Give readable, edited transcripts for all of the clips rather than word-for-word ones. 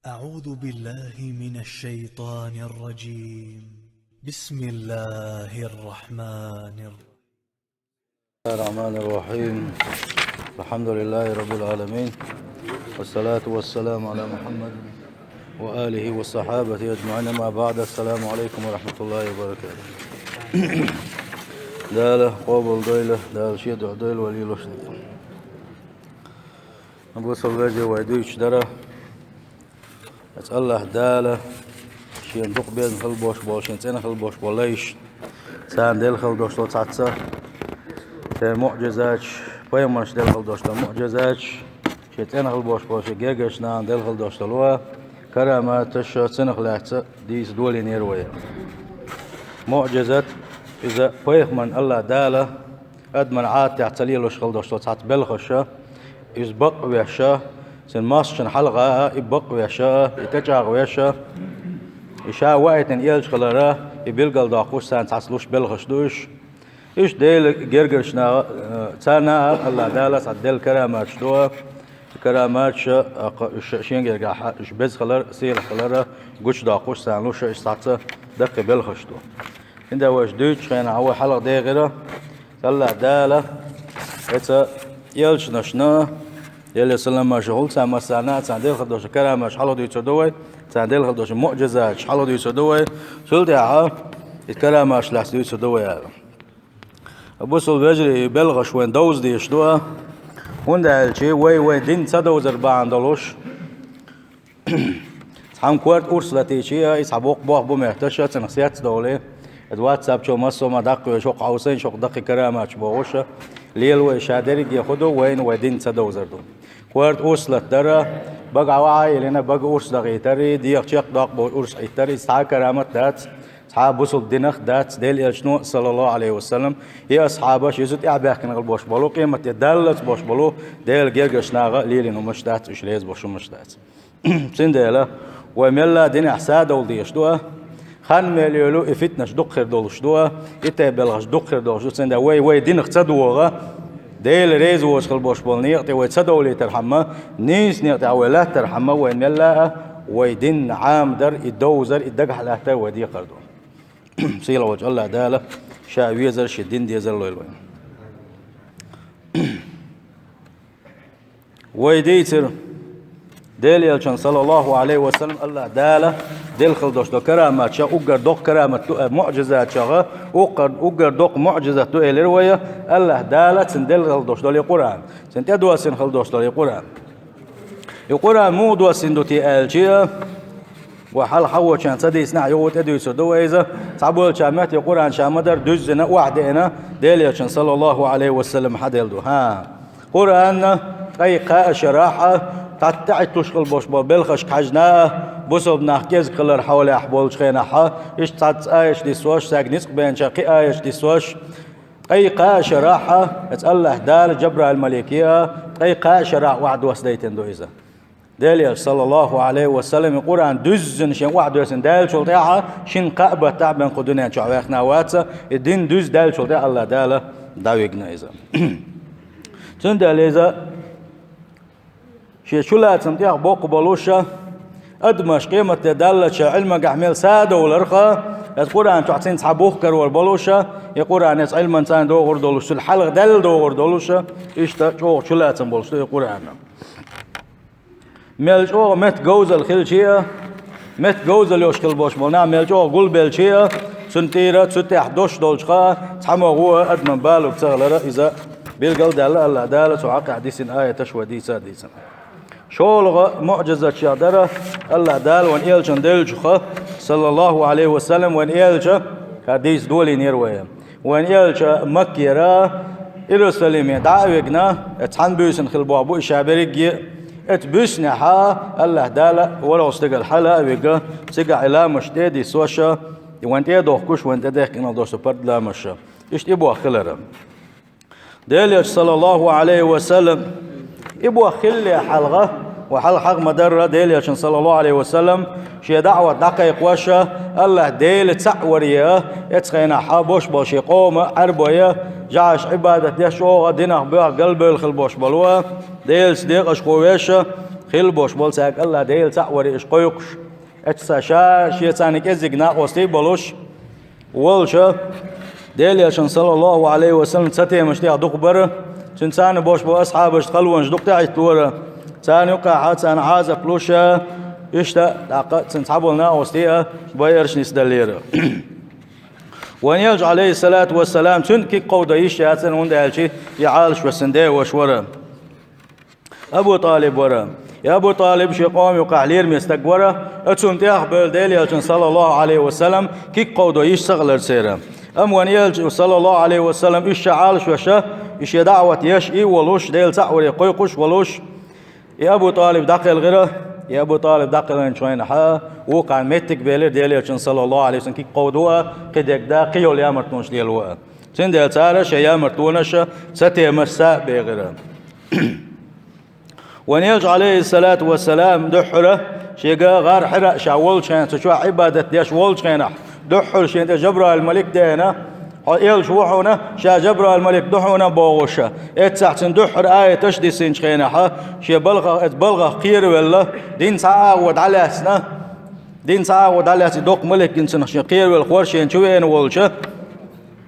أعوذ بالله من الشيطان الرجيم. بسم الله الرحمن الرحيم. الحمد لله رب العالمين، والصلاة والسلام على محمد وآله والصحابة أجمعين. ما بعد، السلام عليكم ورحمة الله وبركاته. دالة قابل ديلة دال شيد عديل وليلوش أبو صلواجه ويدوش درة أتأله دالة شين دق بين خلبوش بولشين تين خلبوش بوليش سان ديل خلبوش لو تعتسا معجزات بيمنش ديل خلبوش معجزات شيتين خلبوش بولشي جيجش نان ديل خلبوش لوا كرامات تشا تين خلاحت ديس دولي نيروية معجزات إذا بيخمن الله دالة أدمن عاد تعتليلوش خلبوش لو تعت بلخشة يسبق ويشا سن ماسشن حلقة يبق ويشا يتجاغ ويشا إشاء وقتن إيلش خلرا يبلغل داقوش سان تعسلوش بلغش دوش إيش ديل جرجرشنا تانا الله دالة سعدل كرامات شدوا كرامات شين جرجع إيش بز خلر سيل خلرا قوش داقوش سان لوش إيش تعت دق بلغش دوا إندا وش دوش خينا عوا حلقة دي غيره الله دالة إتا إيلش نشنا يلي سلم ما شغل سام سانا تعدل خدوش كرامات حلو دي تدوي تعدل خدوش معجزات حلو دي تدوي سلطة الكرامات لحس دي تدوي أبو سل بجري بلغش وين دوز دي يشدوها وين ده شيء وي دين تدوز 4 دولوش هم كورت أرسلتي شيء يسحبوق بوح بمحتشة تنسيات دولة الواتساب شو مصو ما دق شو قوسين شو دق كرامات بوغوشة ليل وشادرك ياخدوا وين ودين تدوزردو كورت أرسلت درا بقى وعي لنا بقى أرسل غيتري ديق شيق دق بو أرسل غيتري ساعة كرامات دات أصحاب بوصل دينخ دات ديل يشنو صلى الله عليه وسلم هي أصحابه يزود إعباء كن غل بوش بلو قيمة يدلت بوش بلو ديل جيرجش ناغا ليل إنه مش دات إيش ليز بوشو مش دات سين ديلا وملا دين أحساد ولدي يشدوها خان مليولو إفتنش دقر دولش دوا إتبلغش دقر دولش سين دا وي دينخ تدوغا ديل ريز وش خل بوش بول نيقتي ويتصدولي ترحمه نيس نيقتي أولا ترحمه وين ملا ويدين عام در الدوزر الدقح لهتا ودي قردو سيلا وجه الله دالة شاويزر شدين ديزر لويلوين ويديتر ديل يلشان صلى الله عليه وسلم الله دالة ديل خلدوش دو كرامات شا أقر دوق كرامات معجزات شا أقر دوق معجزات دو إلروية الله دالة سن ديل خلدوش دو القرآن سن تدوى سن خلدوش دو القرآن القرآن مو دو سن دو تي وحال حوّ كان صدي سنع يوت أدي يسدوا إذا تعبوا الشامات القرآن شامدر دزنا وعدنا ديل كان صلى الله عليه وسلم حد يلدو ها قرآن أي قاء شراحة تعتعد تشغل بوش بالخش حجنا بوسب نحكيز كلر حول أحبول شخينها إيش تعت آيش دي سواش ساق نسق بين شاقي آيش دي سواش أي قاء شراحة الله دار جبر الملكية أي قاء شراح وعد وسديتن دو إذا ديل صلى الله عليه وسلم القرآن دزن شين واحد وسن دال شلطيها شين قابة تعبان قدنا شعوخنا واتسا الدين دز دال شلطيها الله داله داويقنا إذا تندال إذا شو لا تنتيح بوق بلوشة أدمش قيمة دالة علمك أحمل سادة والأرخى القرآن تعطين صحابوخ كرو البلوشة القرآن يس علما تان دوغر دولوشة الحلق دل دوغر دولوشة إيش شو لا تنبولش القرآن ملجوع مت جوز الخلشية مت جوز اللي يشكل باش ملنا ملجوع قول بالشية سنتيرة ستة 11 دولشقة تحمى هو أدمن بالو بتغلره إذا بالقل دالة الله دالة سعاق حديث آية تشوى ديسا شولغة معجزة شادرة الله دال وان إيلشن دلشخة صلى الله عليه وسلم وان إيلش حديث دولي نيروية وان إيلش مكيرا إرسلمي دعوقنا اتحن بيسن خلبابو إشابريق اتبسنحا الله دالا ولو استقل حلا ويقا سيقع إلا مشتدي سوشا وانت يدوخ كوش وانت ديك إنا دوشو برد لا مشا إشت إبوا خلرا ديليش صلى الله عليه وسلم إبوا خلي حلغة وحل حق مدرة ديليش صلى الله عليه وسلم شي دعوة دقيق وشا الله ديل تسعوريا اتخينا حابوش بوش يقوم عربويا جاش عبادة يشوغ دينه بيع قلبه الخلبوش بلوه ديل صديق اشقويشا خل بوش بولساك الله ديل تعوري إش قيقش اتساشا شيطانك ازيق ناقوستي بولوش والشا ديل يشن صلى الله عليه وسلم تساتي مشتي عدوق برا تنسان بوش بو أصحابش تخلوانش دوق تعيش لورا تسان يقع حاد تسان عازق لوشا يشتا داقا تنسحبوا ناقوستي بايرش نسدلير وان يلج عليه الصلاة والسلام تنكي قودة يشتاتن وند هالشي يعالش وسندي وشورا أبو طالب ورا يا أبو طالب شي قوم يقع لير مستق ورا أتسون تيخبل ديل يلجن صلى الله عليه وسلم كي قودة يشتغل سيرا أم وان يلج صلى الله عليه وسلم إيش عالش وشا إيش دعوة يشئي ولوش ديل تعوري قيقش ولوش يا أبو طالب دقل غيره يا أبو طالب دقل شوين حا وقع متك بيلر ديل يلجن صلى الله عليه وسلم كي قودوا قدك دا قيول يا مرتونش ديلوا تندل تارش يا مرتونش ستي مساء بغيره ونيج عليه الصلاة والسلام دحرة شيقا غار حرق شاول شان تشوى عبادة ديش وول شانح دحر شين جبرا الملك دينا إيل شوحونا شا جبرا الملك دحونا بوغوشا اتسحتن دحر آية تشدي سين شخينحا شي بلغة قير ولا دين ساعود على سنة دين ساعود على دوق ملك انسان شي قير والخور شين شوين وولشا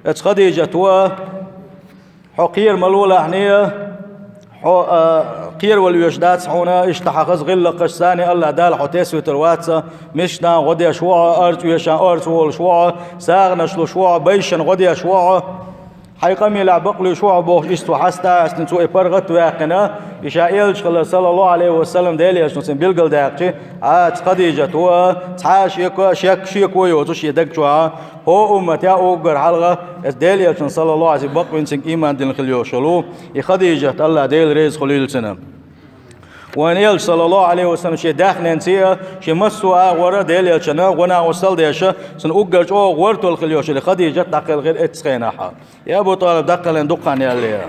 اتس خديجة توا حقير ملولة حنية قير واليشدات حونا اشتحقز غلة قشساني الله دال حتيس وترواتسا مشنا غدي شوعة أرج ويشان أرج والشوعة ساغنا شلو شوعة بيشن غدي شوعة حيقام يلعب بقلي شوعة بوش إستو حستا استنسو إبرغت واقنا إشائيل شخل صلى الله عليه وسلم ديلي أشنسن بيلقل داقشي عاد خديجة توا تحاش يكو شيك شيكو يوتوش يدق شوعة هو أمت يا أوغر حلقة ديلي أشن صلى الله عليه وسلم بقوين سنك إيمان دين خليو شلو خديجة الله ديل ريز خليل سنة ونيل صلى الله عليه وسلم شي داخل نسيا شي مسوا ورا ديل يشنا ونا وصل ديشا سن اوغج او ورتو الخليوش خديجه دقل غير اتسخينها يا ابو طالب دقل دقان يلي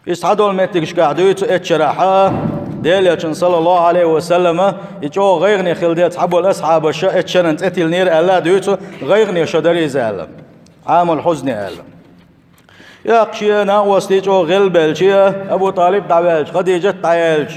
يسعدوا المتكش قاعدوا اتشرحا ديل يشن صلى الله عليه وسلم يجو غيرني خلديت حبوا الاصحاب اتشنت اتل نير الا دويتو غيرني شدري زال عام الحزن ال يا قشينا وستيجو غلبلشيا أبو طالب دعوالش خديجة دعوالش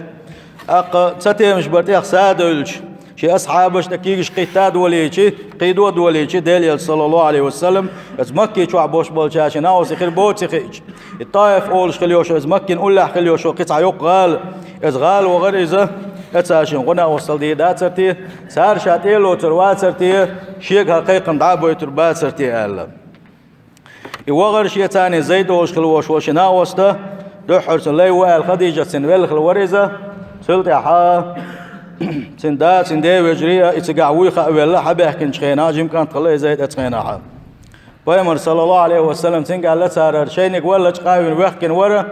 ستيمش برتيخ سادلش شي أصحابش تكيش قيتاد وليشي قيدود وليشي ديل صلى الله عليه وسلم از مكي شو عبوش بولشاشي ناوس خير بوت خيش الطائف أولش خليوش از مكي نقول له خليوش قطع يق غال از غال وغير إذا اتساشين غنا وصل دي دات سرتي سار شاتيلو تروات سرتي شيك حقيقة دعبو تربات سرتي ألا يوغر شيء ثاني زيد وش وشنا وسته دحر سلي وال خديجة سنبل الوريزة سلطة حا سندا سندي وجريا اتقعوي ولا حبه كن شخينا جيم كانت خلي زيد اتخينا حا بيمر صلى الله عليه وسلم تنقال لا صار شينك ولا تقاوين وحكن ورا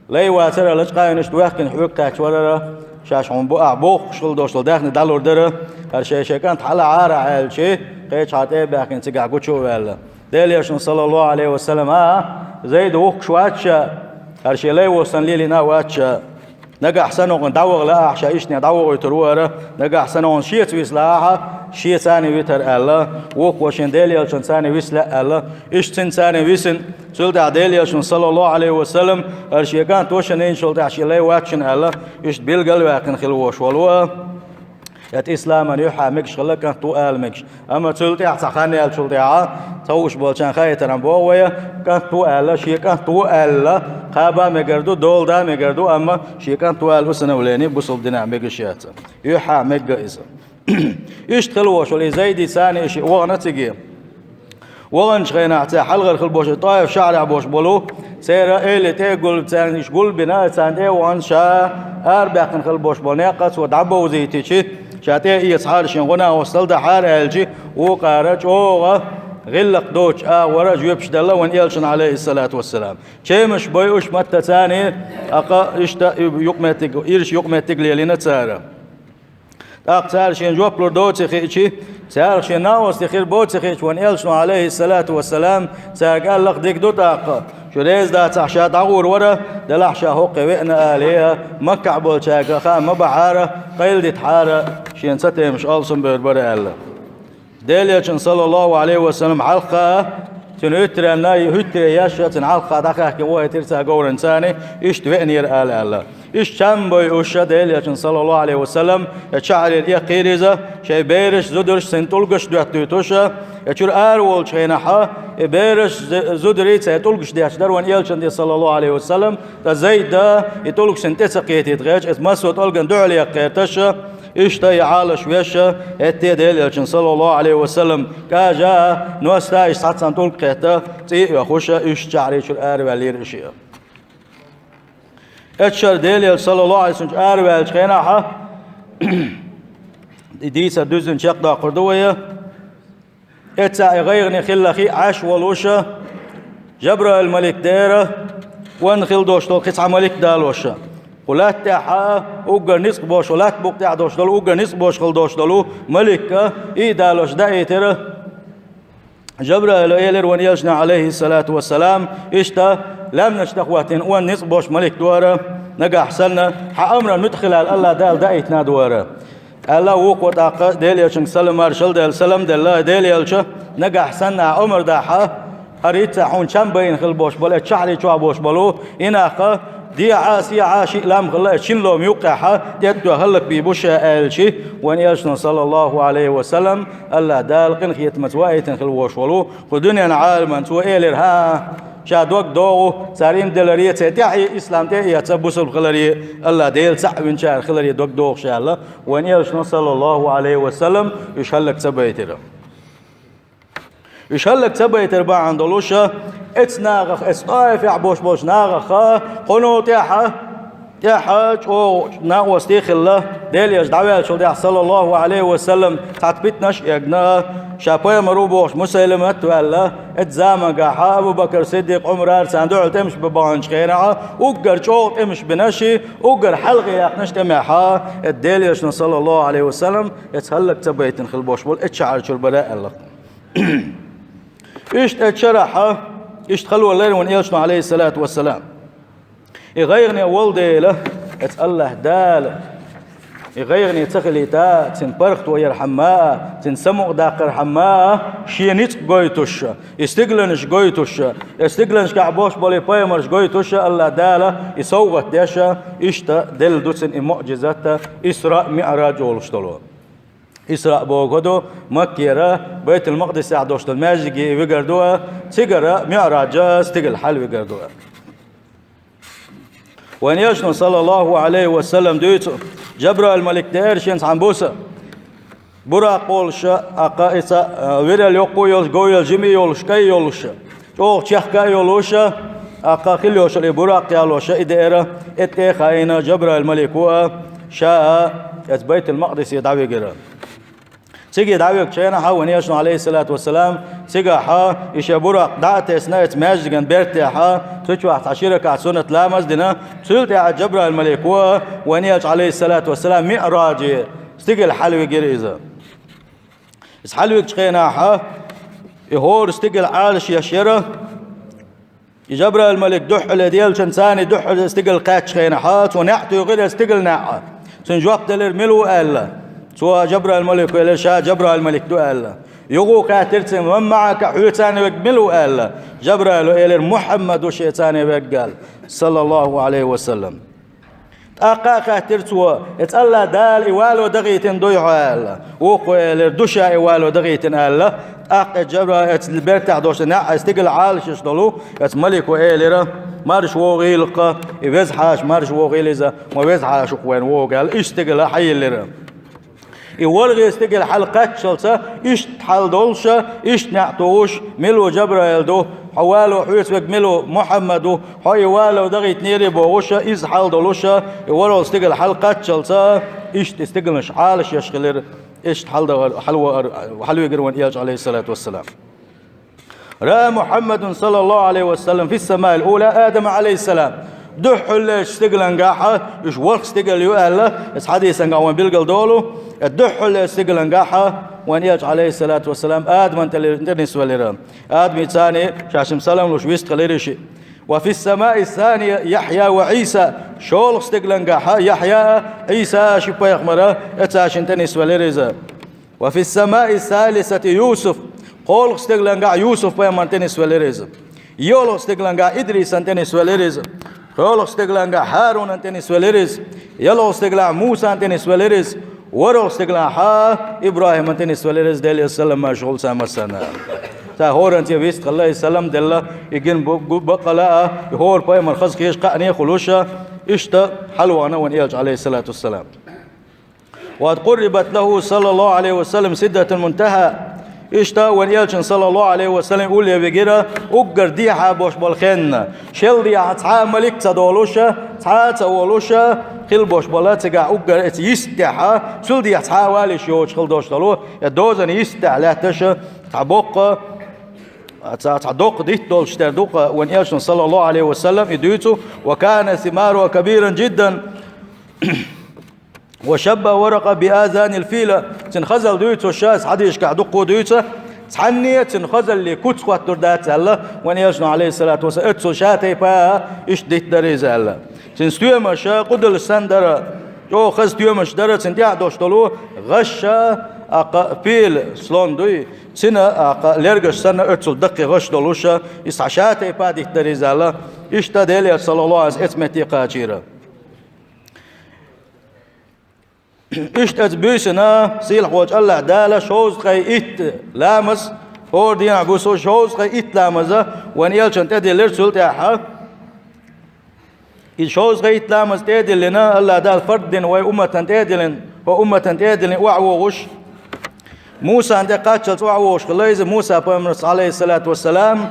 لي واتر لا تقاوين وحكن حوكك ورا شاش عم بقع بوخ شغل دوشل داخل دالور دره هر شيء كانت حلا عار عال شيء قيش حتى باكن تقع شو ولا ديليشن صلى الله عليه وسلم زيد وق شواتشا هرشي لي وصل لي لنا واتشا نجا احسنون داوغ لا احشا ايشني داوغ يتروره نجا احسنون شيت ويسلاها شي ثاني ويتر الله وق وشن ديليشن ثاني ويسلا الله ايش ثاني ويسن سلطة ديليشن صلى الله عليه وسلم هرشي كان توشن ان شلطة شي لي واتشن الله ايش بيلقل واكن خلوش ولوا يات إسلام يحا مكش خلك كان تقال مكش أما تلتي أحسخاني التلتي توش بالشان خايتر عم بوويا كان تقال شيء كان تقال قابا مقردو دول دا مقردو أما شيء كان تقال وسنة ولاني بصل دينا مكشيات يحا مكش يشتغل وشولي زيدي ثاني شيء وغنا تجي وغنش خينا اعطي حلقة الخلبوش طايف شعر عبوش بلو سيرا إلي تيقول بتاني شقول بناء تاندي وانشا أربع كن خلبوش بناقص ودعبو زيتي شاتي يصحار شنغنا وصل ده حار الجي وقارج اوغا غلق دوش ورا جوبش دله وان يلشن عليه الصلاه والسلام شيمش بيوش متى ثاني اقا اشتا يقمتك يرش يقمتك لينا تسارا اقتار شين جوب دوتي خيشي سار شين ناوس خير بوتي خيش وان يلشن عليه الصلاه والسلام ساقال لك ديك دو طاقه شو ريز دا تحشا دعور ورا دلحشا هو قوئنا آليها مكع بولشاكا خام مبحارة قيل دي تحارة شين ستي مش ألسن بربرا ألا ديليشن صلى الله عليه وسلم حلقة تنهتر الناي هتر ياشا تنحلقة دخاك وهي ترسا قور إنساني إشتوئنير آل ألا إيش شامبوي وشا ديل صلى الله عليه وسلم شعر الإقيرزة شيء بيرش زدرش سنتولقش دواتوتوشا يشور أرول شيناحا بيرش زدريت سيتولقش دياش دروان يلشن دي صلى الله عليه وسلم تزيد دا يتولقش سنتسقيت يتغيش اسمسوت ألقن دعلي قيرتشا إشتا يعالش ويشا اتي ديل صلى الله عليه وسلم كاجا نوستا إش ساتسان تولق قيرتا تي يخوشا إش شعريش الأر والير إشيا اتشر ديل صلى الله عليه وسلم أر والش خيناحا ديسا دوزن شقدا قردوية اتسا غيرني خلخي عاش ولوشا جبر الملك ديره وانخل دوشتول قصع ملك دالوشا قلات تاحا اوغر نسق بوش ولات بوق تاع دوشتول اوغر نسق بوش خل دوشتولو ملك اي دالوش دايتر جبرائيل إيلر ونيلشنا عليه الصلاة والسلام إشتا لم نشتقواتين وان نسق بوش ملك دوارا نقا حسنا حأمرا ندخل الله دال دايتنا دوارا الله وقت عقا ديليالشن سلم مارشل ديل سلم ديل الله ديليالشا نقا حسنا عمر داحا أريد حون شام بين خل بوش بل شعلي شوا بوش بلو إناقا دي عاسي عاشي لام خلا شنلو ميوقعها تدو هلك بيبوشا آلشي وان يلشنا صلى الله عليه وسلم الله دال قن خيت متوايتن خل بوش بلو قدنيا عالما تو إيلر ها شادوك دو سارين دلارية تتعي إسلام تأي يتبوس الخلارية الله ديل سعبين شاء الخلارية دوك دوغ شاء الله وان يلشنا صلى الله عليه وسلم يشهلك تبايتر يشهلك تبايتر با عندلوشا اتناغخ اسطايف يعبوش بوش ناغخ قنوت يحا او ناغوستيخ الله ديل يجدعوه شو ديح صلى الله عليه وسلم تعتبتناش يقنا شابوية مروبوش مسلمة والله اتزامقا أبو بكر صديق عمر ساندوع تمش ببانش خيرها وقر شوط امش بنشي وقر حلقي يقنش تمحا الديل يشنا صلى الله عليه وسلم يتهلك تبيتن خلبوش بول اتشعر شو البلاء الله اشت اتشرحها اشت خلوا الليل ونيلشنا عليه الصلاة والسلام يغيرني ولدي له اتالله دال يغيرني تخلي تا تنبرخت ويرحمها تنسمق داقر حماه شينيت قويتوش استقلنش قويتوش استقلنش كعبوش بولي بايمرش قويتوش الله داله يسوغت ديشا اشتا دل دوتسن معجزات إسراء معراج ولشتلو إسراء بوغدو مكيرا بيت المقدس عدوشتل ماجيكي ويقردوها تيقرا معراج استقل حل ويقردوها وان يشنو صلى الله عليه وسلم دويتو جبرائيل الملك ديرشنس عن بوسا برا قولشا أقائسا ويرل يقو يولش قويل جمي يولش كي يولشا اوه تشيخكا يولوشا أقا خليوش اللي برا قيالوشا إدائرة اتخاينا جبرائيل الملك هو شاء بيت المقدس يدعوي قرار سيجي دعوك شينا حا ونيشنا عليه الصلاة والسلام سيجا حا يشبورا دعت اسناء ماجدن بيرتي حا تشوى عشيرك عسونة لامز دينا سلت على جبرائيل الملك ونيش عليه الصلاة والسلام معراجي استيجي الحلوي جريزة اسحلوك شينا حا يهور استيجي العالش يشيره جبرائيل الملك دحل ديال شنساني دحل استيجي القاتش شينا حا ونعتو غير استيجي ناعة سنجواب دلير ملو ألا سوى جبرائيل الملك ولا شاء جبرائيل الملك دو ألا يغو كاترتم ومعك حوتاني وقملو ألا جبرائيل إلير محمد وشيطاني وقال صلى الله عليه وسلم أقا كاترتوا اتألا دال إوالو دغيتن دويحو ألا وقو إلير دوشا إوالو دغيتن ألا أقا جبرائيل اتلبرتع دوشا ناع استقل عالش يشتلو اتملك وإلير مارش وغيلق يوزحاش مارش وغيلزا ويزحاش وين وقال اشتقل حي اللير يورغي استقل حلقات شلسة إيش تحل دولشة إيش نعطوش ملو جبرائيل دو حوالو حويس بك ملو محمد حوالو دغيت نيري بوغوشة إيش حل دولشة يورغي استقل حلقات شلسة إيش تستقل نشعالش يشغلر إيش تحل دول حلو يقرون إياج عليه الصلاة والسلام رأى محمد صلى الله عليه وسلم في السماء الأولى آدم عليه السلام دحل استقل نقاحة إيش وقت استقل يؤهل إس حديثا قاوان بيلقل دولو الدحل استقل نقاحة وان ياج عليه الصلاة والسلام آدم أنت الانترنس والإرام آدم ثاني شاشم سلام لوش ويست قليرشي وفي السماء الثانية يحيى وعيسى شول استقل نقاحة يحيى عيسى شبه يخمرة اتاش انترنس والإرزا وفي السماء الثالثة يوسف قول استقل نقاح يوسف بيا منتنس والإرزا يولو استقل نقاح إدريس انترنس والإرزا Yol istiglan Harun anteni söyleriz. Yol istiglan Musa anteni söyleriz. Warol istiglan İbrahim anteni söyleriz deli selam meşgul samasana. تا هورنت يبيست الله السلام دلله يجين بقلا هور باي مرخص كيش قاني خلوشة اشتا حلوانا ونيالج عليه الصلاة والسلام وقد قربت له صلى الله عليه وسلم سدة المنتهى اشتا ونيالج صلى الله عليه وسلم يقول يا بيجرا أجر ديها بوش بالخن شل ديها تها ملك تدولوشة تها تولوشة خل بوش بلا تجا أجر يستحى شل ديها تها والي شيوش خل دوش دلو يدوزن يستح لا تشة تعبق تعدق ديت دول شتردوق ونيالش صلى الله عليه وسلم يدوتو وكان ثماره كبيرا جدا وشب ورق بآذان الفيلة تنخزل دوتو الشاس حديش كعدقو دوتو تحنية تنخزل لكوت خواتر دات الله ونيالش عليه الصلاة والسلام اتسو شاتي با اش ديت دريز الله تنستيوم شا قدل السندر جو خز تيومش درة تنتيع دوشتلو غشا فيل سلون دوي سنة لرجش سنة اتسل دقي غش دلوشة إسعشاتي بادي تريزالا إشتا ديلي صلى الله عليه وسلم اتمتي قاجيرا إشتا تبيسنا سيلح وجه الله دالا شوز قي إت لامز هور دين عبوسو شوز قي إت لامزة ونيالشان تدي لرسول تاحا شوز قي إت لامز تدي لنا الله دال فردين وأمة تدي وأمة تدي وعوغش موسى عند قاتل توعوش خلاص موسى بأمرس عليه الصلاة والسلام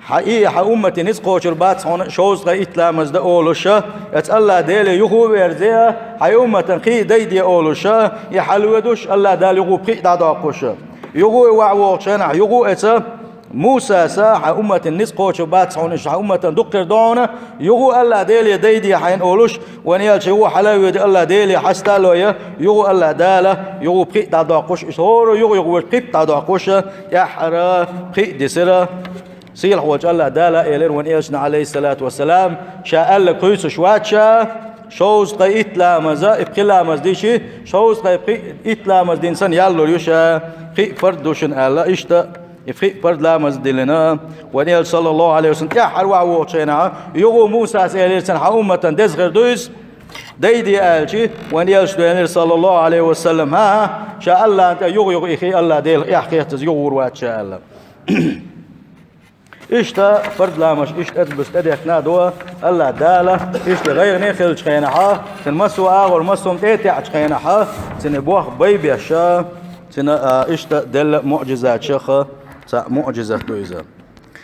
حقيقة أمة نسقو شربات شوز قيت لامز ده أولوشة الله ديلي يخو بيرزيها حي أمة خي ديدي أولوشة يحلودوش الله دال يخو بخي داداقوشة يخو وعوشنا يخو إتا موسى ساح أمة نسقو شربات صونش أمة دكتور دونه يخو الله ديلي ديدي حين أولوش ونيالش يخو حلاوي الله ديلي حستالو يخو الله داله يخو بخي داداقوش إشهور يخو بخي داداقوشة يحرا بخي دسرة سيلح وجه الله دالا إلين ونيالشنا عليه الصلاة والسلام شاء الله كويس شواتشا شوز قيت لامزا ابقي لامز ديشي شوز قيت لامز دين سن يالو يوشا قي فردوشن الله اشتا ابقي فرد لامز ديلنا ونيال صلى الله عليه وسلم يا حروا ووشينا يغو موسى سيليسن حومة دزغر دويس ديدي آلشي ونيالش دوينير صلى الله عليه وسلم ها شاء الله انت يغو إخي الله ديل يحقيقتز يغور واتشا الله إشتا فرد لامش إشتا بستديك نادوا الله دالة إشتا غير نيخل شخينها تنمسوا آغل مسهم تيتع شخينها تنبوخ بيبيشا تن إشتا دل معجزات شخة معجزة دويزة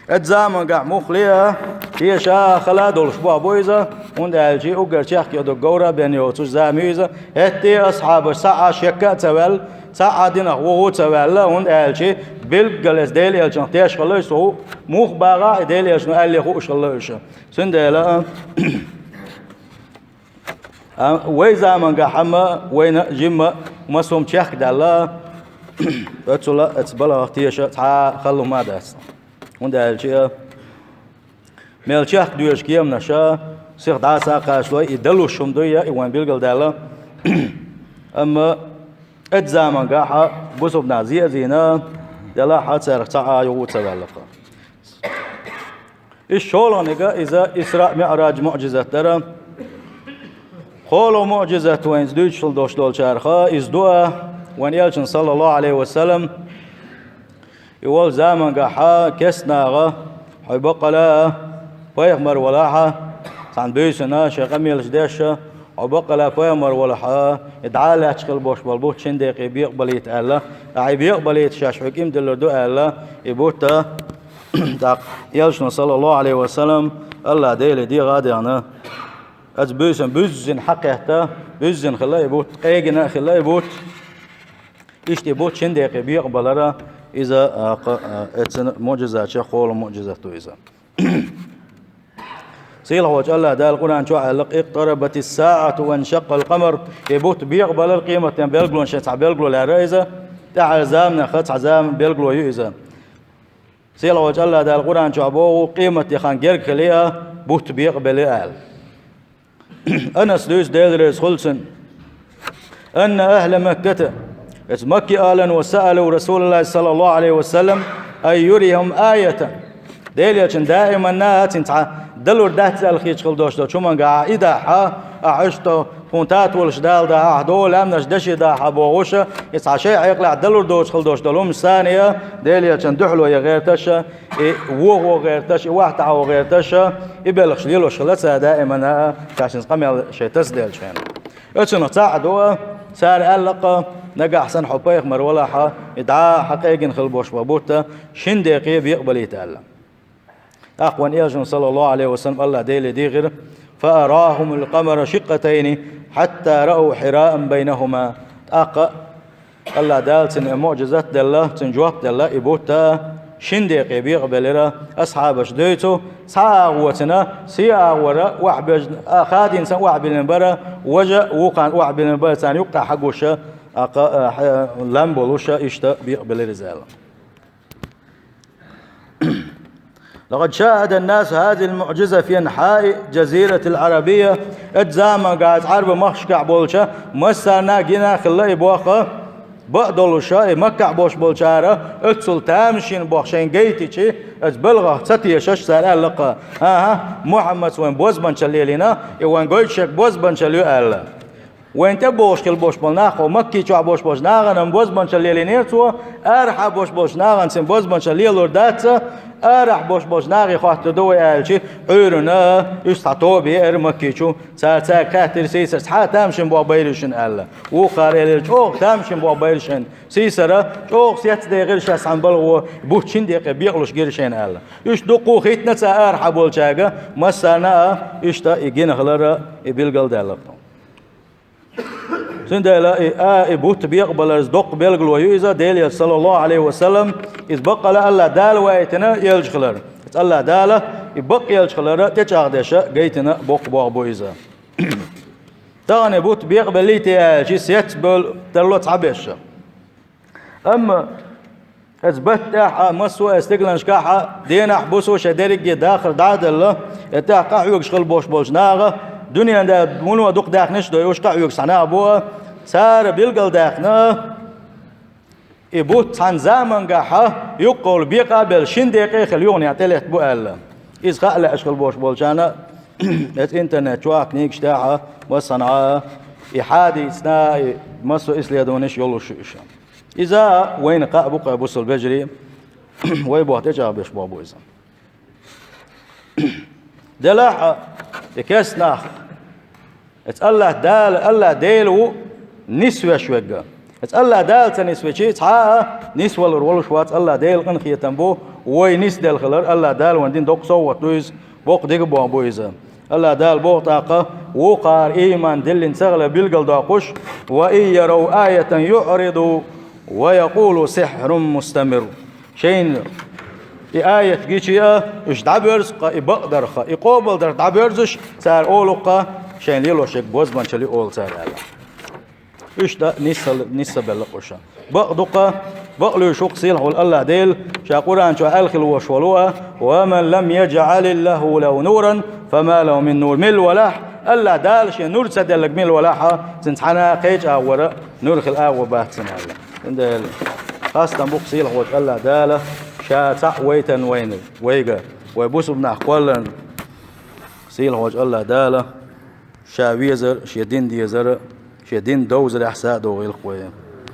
اتزامن قاع مخلية هي شا خلا دول شبوع بويزة وند الجي أقر شاك يدو قورا بينيو تزاميزة هتي أصحاب ساعة شكا تول ساعة دينا وغو تول وند الجي بالجلس ديلي الجن تيش خلاص هو مخ باغا ديلي الجن اللي هو خلاص سندلا ويزا من قحما وين جمة مسوم شاك دلا اتسلا اتبلا تيش تا خلو ما داس وند الجي ميل شاك دويش كيام نشا سيخ داسا قاشلو يدلو شمدويا وين بالجل دلا اما اتزامن قاحا بوسوب نازيه زينا دلا حتى رتعا يوت تبلقا الشولونيغا إذا إسراء معراج معجزة ترى خولو معجزة وين زدوش دوش دول شارخا إزدوا وين يلشن صلى الله عليه وسلم يقول زامن قاحا كسناغا حيبقلا فيغمر ولاحا عن بيسنا شيقميل جداشا وبقلا فيمر ولاحا يدعى له اشكال بوش بالبوت شندق بيقبل يتألا عي بيقبل يتشاش حكيم دلو دو ألا يبوتا يلشنا صلى الله عليه وسلم الله ديلي دي غادي أنا أز بوزن حقيقتا بوزن خلا يبوت ايجنا خلا يبوت إيش يبوت شندق بيقبل را إذا اتسن معجزات شخول معجزات إذا سيله وجه الله ده القرآن شو علق اقتربت الساعة وانشق القمر يبوت بيقبل القيمة بيلقلون شيء بيلقلوا العرائزة تاع عزامنا خط عزام بيلقلوا يؤذى سيله وجه الله ده القرآن شو أبوه قيمة يخان جرك خليها بوت بيقبل آل أنس دوس ديدرس خلصن أن أهل مكة مكي آلا وسألوا رسول الله صلى الله عليه وسلم أن يريهم آية ديليا دائما نات دلور دهت الخيج خل دوشتو شو من قاعدة ح عشتو فونتات والش دال ده عدول أمنش دشي ده حبوغوشة يسعى شيء يقلع دلور دوش خل دوشتو لهم ثانية ديليا كان دحلو يا غير تشا وهو غير تشا واحد عو غير تشا يبلغ شليلو شلتها دائما عشان قمي شيء تسدل شين اتشنو تعدوا سار ألقى نجا حسن حبيخ مرولاحة يدعى حقيقين خلبوش بابوتا شن دقيقة بيقبل يتألم أخوان إيجن صلى الله عليه وسلم الله ديلي ديغر فأراهم القمر شقتين حتى رأوا حراء بينهما أقا الله دال تن معجزات دالله تنجواب دالله إبوتا شن دقيقة بيقبل أصحاب شديتو ساعوتنا سياورا وحبج أخاد إنسان وحبل برا وجا وقع وحبل برا ثاني يقطع حقوشة لامبولوشة إشتا بيقبل رزالة لقد شاهد الناس هذه المعجزة في أنحاء جزيرة العربية أجزاما قاعد عرب مخشكع بولشة مسانا جنا خلا يبوخه بقدلوشة مكع بوش بولشارة اتصل تامشين بوخشين جيتي أتبلغه ستي شش سال لقى محمد وين بوزبان شليلنا وين قلشك بوزبان شليو ألا وين تبوش كل بوش بولناخ ومكي شو بوش بوش ناغن بوزبان شليلينيرتو أرح بوش بوش ناغن سن بوزبان شليلور داتsa أرح بوش بوش ناغي خاطر دوي ألشي عيرنا يستطوبي إرمكيشو ساعة كاتر سيسر ساعة تامشن بوا بيرشن ألا وقار إلشوق تامشن بوا بيرشن سيسرة شوق سيات دقيقة شاس عن بلغو بوشين دقيقة بيغلوش جيرشن ألا يش دقو خيتنا سا أرح بولشاقة مسانا يشتا يجينا خلرا يبيلغل دالقنا سندلا بوت بيقبل الصدق بيلقل ويؤذى ديل صلى الله عليه وسلم إذ بقى الله دال ويتنا يلجخلر الله دال يبقى يلجخلر تجاهدشة جيتنا بق بويزا تاني بوت بيقبل لي تيجي سيتبل تلوت عبيشة أما أثبت مسوا استقلال شكاحة دينا حبسوا شدرك داخل دعد الله يتاقع يشغل بوش ناغة دنيا دا منو دوق داخنش دو يوش قاعد يكسنا أبوه سار بيلقل داخنا يبوت عن زمن قاحة يقول بيقابل شن دقيقة خليون يعتلت بو ألا إذ خال أشغل بوش بولشانا الإنترنت شواك نيكش تاعها وصنعاء إحادي سنا مسو إسلي دونش يلو شيشا إذا وين قاء بقى بوصل بجري ويبوه تجابش بابو إذا دلاحة يكسنا الله دال الله ديلو نسوة شوجة الله دال تنسوة شيء تعا نسوة الرول شوات الله ديل قن خيتنبو وي نس دل خلر الله دال وندين دوق صوت دويز بوق ديك بو بويزا الله دال بوق طاقة وقار إيمان دل سغل بالقل داقش وإن يروا آية يعرضوا ويقولوا سحر مستمر شين آية جيشيا إيش دعبرز قا بقدر خا يقابل در دعبرزش سار أولقا شين ليلو شك بوزبان شلي أول سار على إيش دا نسا بلقوشا بقدقا بقلو شوق سيل حول الله ديل شاقوران شو ألخل وشولوها ومن لم يجعل الله له نورا فما له من نور مل ولاح الله دال شي نور سدلك مل ولاحة تنحنا قيج أورا نور خل أو بات سنالا عند خاصة بقسيل حول الله داله شاع ويتن وين ويجا ويبوس بنا قولن سيل حول الله داله شاويزر شيدين ديزر شيدين دوزر أحساء دو الخوي